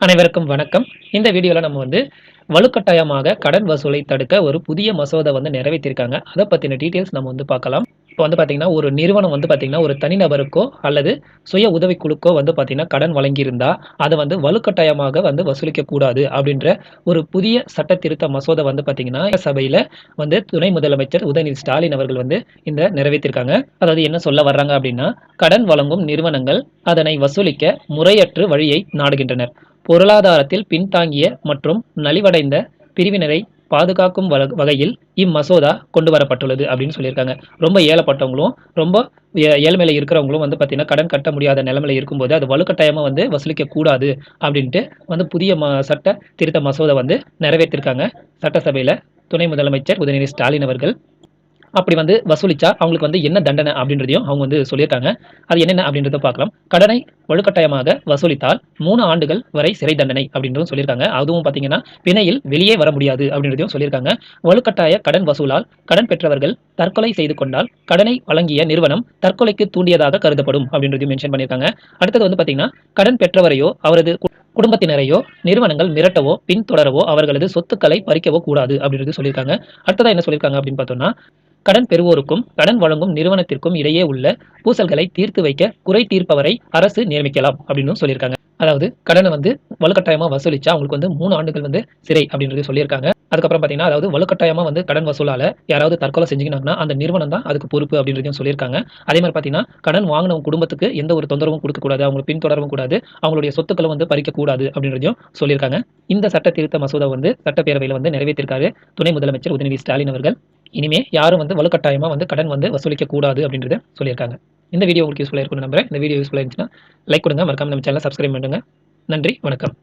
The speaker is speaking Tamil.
அனைவருக்கும் வணக்கம். இந்த வீடியோல நம்ம வலுக்கட்டாயமாக கடன் வசூலை தடுக்க ஒரு புதிய மசோதா நிறைவேத்தியிருக்காங்க. அத பத்தின டீட்டெயில்ஸ் நம்ம பார்க்கலாம். இப்போ பார்த்தீங்கன்னா, ஒரு நிறுவனம் பார்த்தீங்கன்னா, ஒரு தனிநபருக்கோ அல்லது சுய உதவிக்குழுக்கோ பார்த்தீங்கன்னா, கடன் வழங்கியிருந்தா, அத வலுக்கட்டாயமாக வசூலிக்கக் கூடாது அப்படின்ற ஒரு புதிய சட்ட திருத்த மசோதா பார்த்தீங்கன்னா, சபையில துணை முதலமைச்சர் உதயநிதி ஸ்டாலின் அவர்கள் இந்த நிறைவேத்தியிருக்காங்க. அதாவது என்ன சொல்ல வர்றாங்க அப்படின்னா, கடன் வழங்கும் நிறுவனங்கள் அதனை வசூலிக்க முறையற்ற வழியை நாடுகின்றனர். பொருளாதாரத்தில் பின்தாங்கிய மற்றும் நலிவடைந்த பிரிவினரை பாதுகாக்கும் வகையில் இம்மசோதா கொண்டு வரப்பட்டுள்ளது அப்படின்னு சொல்லியிருக்காங்க. ரொம்ப ஏழப்பட்டவங்களும் ரொம்ப ஏழ்மையில இருக்கிறவங்களும் பார்த்தீங்கன்னா கடன் கட்ட முடியாத நிலைமையில இருக்கும்போது அது வலுக்கட்டாயமா வசூலிக்க கூடாது அப்படின்ட்டு புதிய சட்ட திருத்த மசோதா நிறைவேற்றிருக்காங்க சட்டசபையில துணை முதலமைச்சர் உதயநிதி ஸ்டாலின் அவர்கள். அப்படி வசூலிச்சா அவங்களுக்கு என்ன தண்டனை அப்படின்றதையும் அவங்க சொல்லியிருக்காங்க. அது என்னென்ன அப்படின்றத பார்க்கலாம். கடனை வலுக்கட்டாயமாக வசூலித்தால் 3 ஆண்டுகள் வரை சிறை தண்டனை அப்படின்றதும் சொல்லியிருக்காங்க. அதுவும் பார்த்தீங்கன்னா பிணையில் வெளியே வர முடியாது அப்படின்றதையும் சொல்லியிருக்காங்க. வலுக்கட்டாய கடன் வசூலால் கடன் பெற்றவர்கள் தற்கொலை செய்து கொண்டால் கடனை வழங்கிய நிறுவனம் தற்கொலைக்கு தூண்டியதாக கருதப்படும் அப்படின்றதையும் மென்ஷன் பண்ணியிருக்காங்க. அடுத்தது பார்த்தீங்கன்னா கடன் பெற்றவரையோ அவரது குடும்பத்தினரையோ நிறுவனங்கள் மிரட்டவோ பின்தொடரவோ அவர்களது சொத்துக்களை பறிக்கவோ கூடாது அப்படின்றது சொல்லியிருக்காங்க. அடுத்ததா என்ன சொல்லியிருக்காங்க அப்படின்னு பார்த்தோம்னா, கடன் பெறுவோருக்கும் கடன் வழங்கும் நிறுவனத்திற்கும் இடையே உள்ள பூசல்களை தீர்த்து வைக்க குறை தீர்ப்பவரை அரசு நியமிக்கலாம் அப்படின்னு சொல்லியிருக்காங்க. அதாவது கடனை வலுக்கட்டாயமா வசூலிச்சா அவங்களுக்கு 3 ஆண்டுகள் சிறை அப்படின்றது சொல்லியிருக்காங்க. அதுக்கப்புறம் பார்த்தீங்கன்னா, அதாவது வலுக்கட்டாயமா கடன் வசூலால யாராவது தற்கொலை செஞ்சீங்கன்னா அந்த நிறுவனம் தான் அதுக்கு பொறுப்பு அப்படின்றதையும் சொல்லியிருக்காங்க. அதே மாதிரி பார்த்தீங்கன்னா, கடன் வாங்கினவங்க குடும்பத்துக்கு எந்த ஒரு தொந்தரவும் கொடுக்கக்கூடாது, அவங்களை பின்தொடரவும் கூடாது, அவங்களுடைய சொத்துக்களும் பறிக்கக்கூடாது அப்படின்றதையும் சொல்லியிருக்காங்க. இந்த சட்ட திருத்த மசோதா சட்டப்பேரவையில் நிறைவேற்றிருக்காரு துணை முதலமைச்சர் உதயநிதி ஸ்டாலின் அவர்கள். இனிமே யாரும் வலுக்கட்டாயமா கடன் வசூலிக்க கூடாது அப்படின்றத சொல்லியிருக்காங்க. இந்த வீடியோ உங்களுக்கு யூஸ்ஃபுல்லா இருக்கும்னு நம்புறேன். இந்த வீடியோ யூஸ்ஃபுல்லா இருந்துச்சுன்னா லைக் கொடுங்க, மறக்காம நம்ம சேனலை சப்ஸ்கிரைப் பண்ணுங்க. நன்றி, வணக்கம்.